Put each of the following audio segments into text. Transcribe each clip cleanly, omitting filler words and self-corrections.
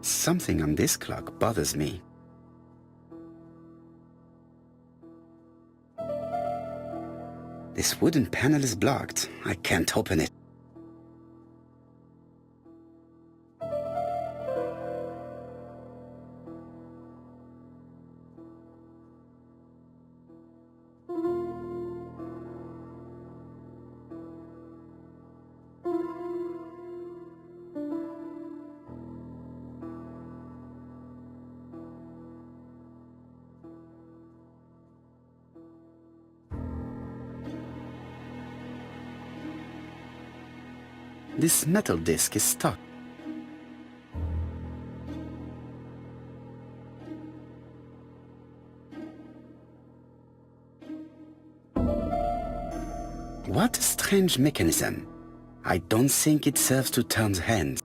Something on this clock bothers me. This wooden panel is blocked. I can't open it. This metal disc is stuck. What a strange mechanism. I don't think it serves to turn hands.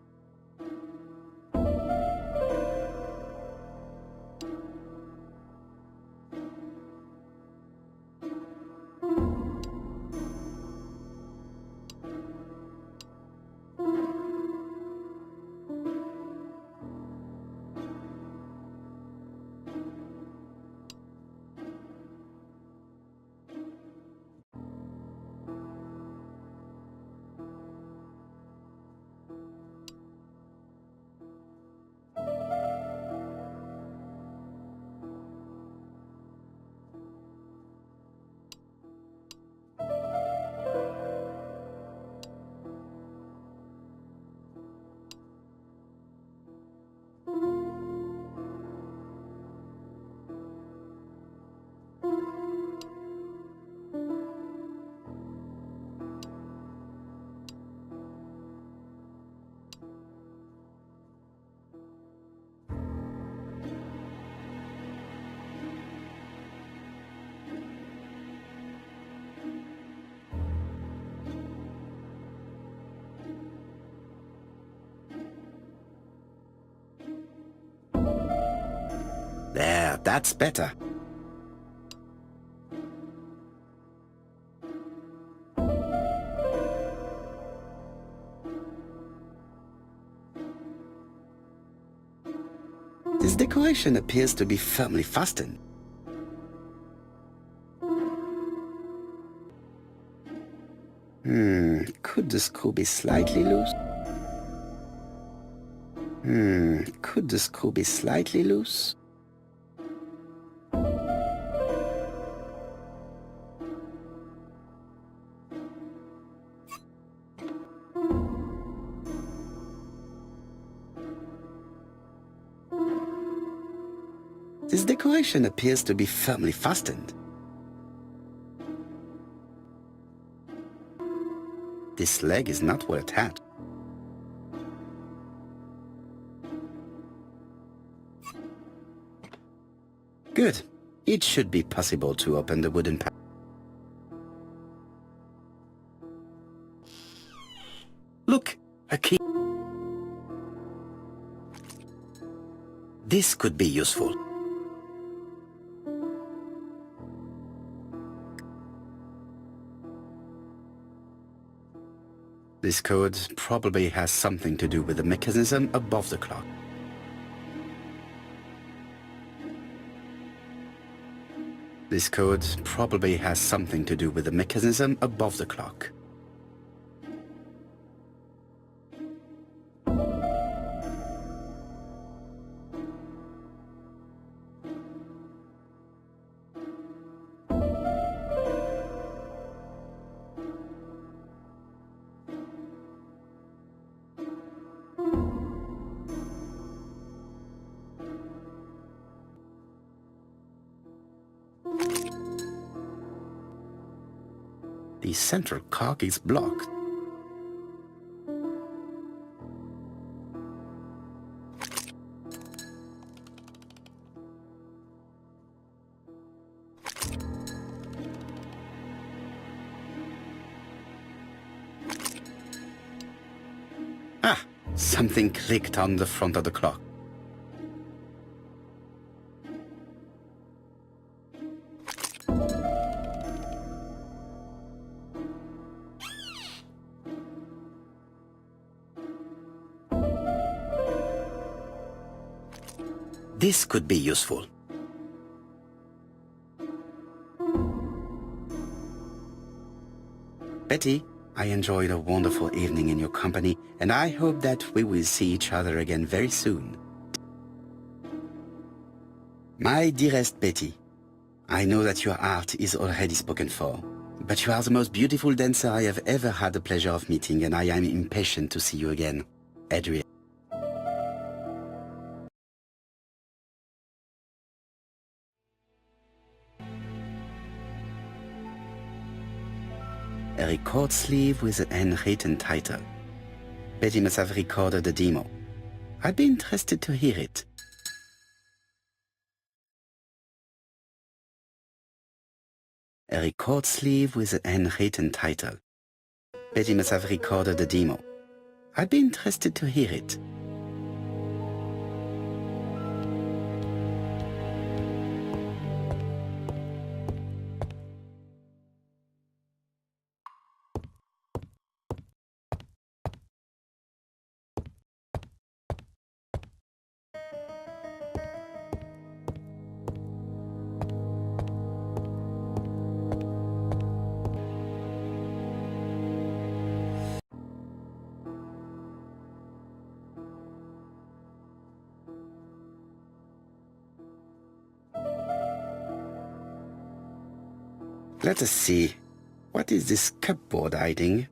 There, that's better. This decoration appears to be firmly fastened. Could the screw be slightly loose? Could the screw be slightly loose? This decoration appears to be firmly fastened. This leg is not well attached. Good. It should be possible to open the wooden panel. Look, a key. This could be useful. This code probably has something to do with the mechanism above the clock. This code probably has something to do with the mechanism above the clock. The central cock is blocked. Ah, something clicked on the front of the clock. This could be useful. Betty, I enjoyed a wonderful evening in your company, and I hope that we will see each other again very soon. My dearest Betty, I know that your art is already spoken for, but you are the most beautiful dancer I have ever had the pleasure of meeting, and I am impatient to see you again. Adrian. A record sleeve with an handwritten title. Betty must have recorded the demo. I'd be interested to hear it. A record sleeve with a handwritten title. Betty must have recorded the demo. I'd be interested to hear it. Let us see. What is this cupboard hiding?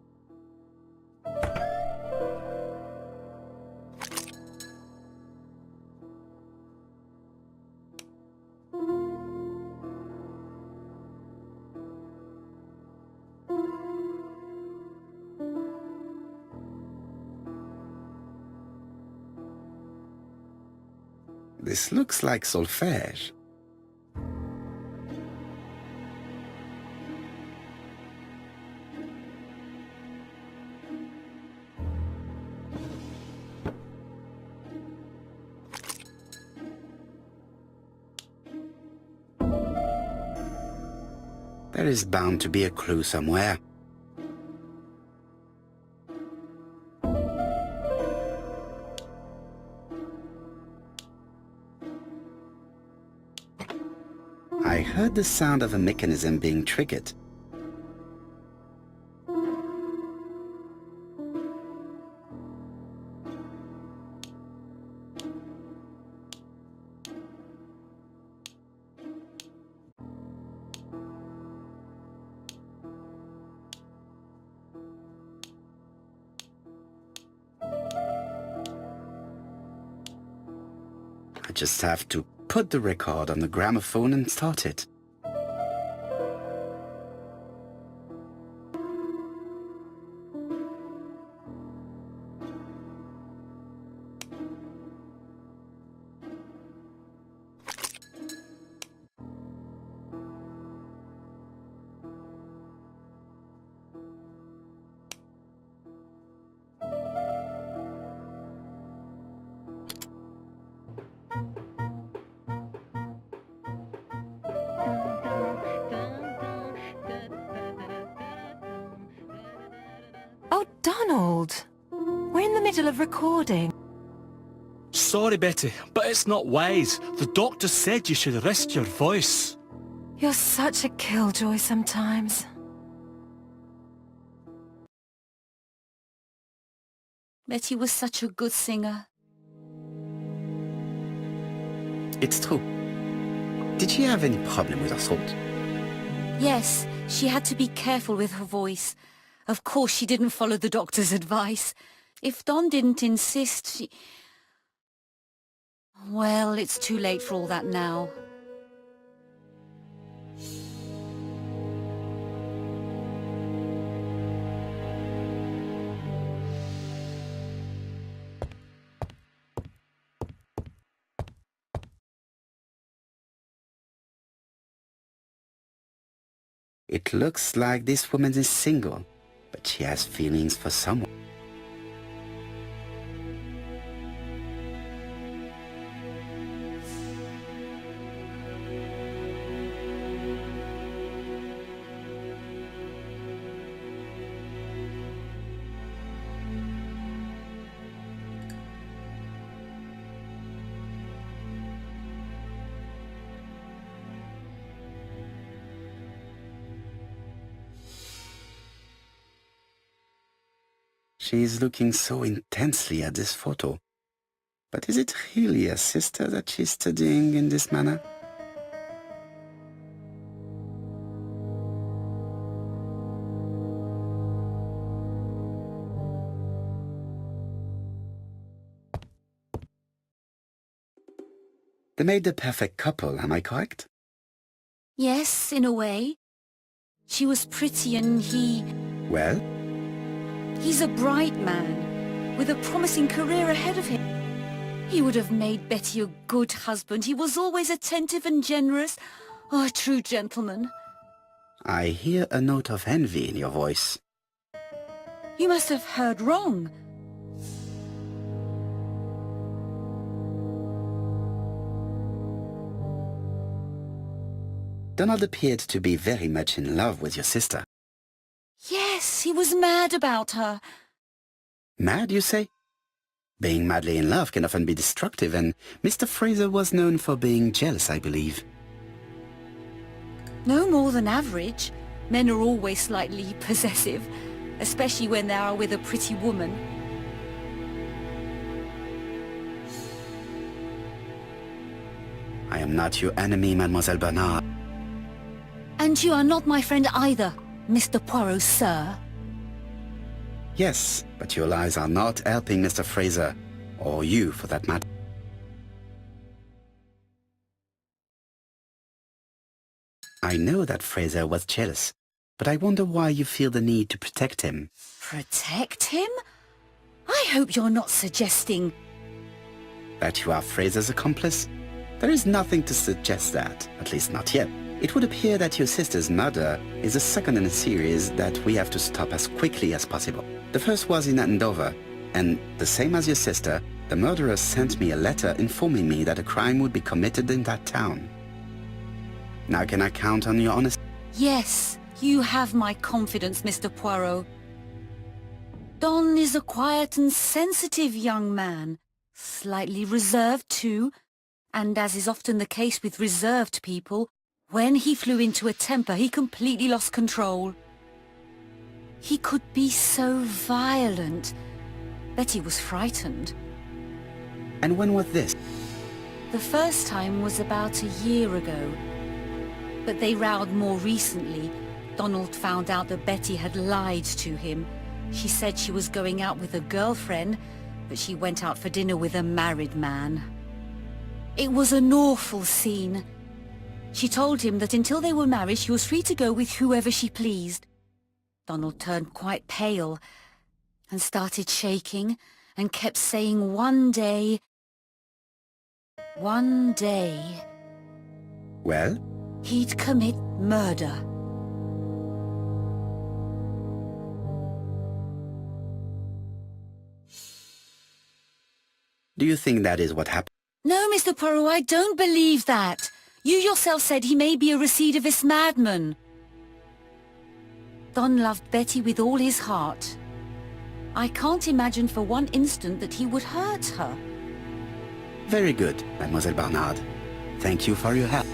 This looks like solfège. There is bound to be a clue somewhere. I heard the sound of a mechanism being triggered. I just have to put the record on the gramophone and start it. Oh, Donald! We're in the middle of recording. Sorry, Betty, but it's not wise. The doctor said you should rest your voice. You're such a killjoy sometimes. Betty was such a good singer. It's true. Did she have any problem with her throat? Yes, she had to be careful with her voice. Of course she didn't follow the doctor's advice. If Don didn't insist, she... Well, it's too late for all that now. It looks like this woman is single, but she has feelings for someone. She is looking so intensely at this photo. But is it really a sister that she's studying in this manner? They made the perfect couple, am I correct? Yes, in a way. She was pretty and he... Well? He's a bright man, with a promising career ahead of him. He would have made Betty a good husband. He was always attentive and generous. Oh, a true gentleman. I hear a note of envy in your voice. You must have heard wrong. Donald appeared to be very much in love with your sister. Yes, he was mad about her. Mad, you say? Being madly in love can often be destructive, and Mr. Fraser was known for being jealous, I believe. No more than average. Men are always slightly possessive, especially when they are with a pretty woman. I am not your enemy, Mademoiselle Bernard. And you are not my friend either, Mr. Poirot, sir. Yes, but your lies are not helping Mr. Fraser, or you for that matter. I know that Fraser was jealous, but I wonder why you feel the need to protect him. Protect him? I hope you're not suggesting... That you are Fraser's accomplice? There is nothing to suggest that, at least not yet. It would appear that your sister's murder is the second in a series that we have to stop as quickly as possible. The first was in Andover, and the same as your sister, the murderer sent me a letter informing me that a crime would be committed in that town. Now can I count on your honesty? Yes, you have my confidence, Mr. Poirot. Don is a quiet and sensitive young man, slightly reserved too, and as is often the case with reserved people, when he flew into a temper, he completely lost control. He could be so violent. Betty was frightened. And when was this? The first time was about a year ago. But they rowed more recently. Donald found out that Betty had lied to him. She said she was going out with a girlfriend, but she went out for dinner with a married man. It was an awful scene. She told him that until they were married, she was free to go with whoever she pleased. Donald turned quite pale and started shaking and kept saying one day... Well? He'd commit murder. Do you think that is what happened? No, Mr. Poirot, I don't believe that. You yourself said he may be a recidivist madman. Don loved Betty with all his heart. I can't imagine for one instant that he would hurt her. Very good, Mademoiselle Barnard. Thank you for your help.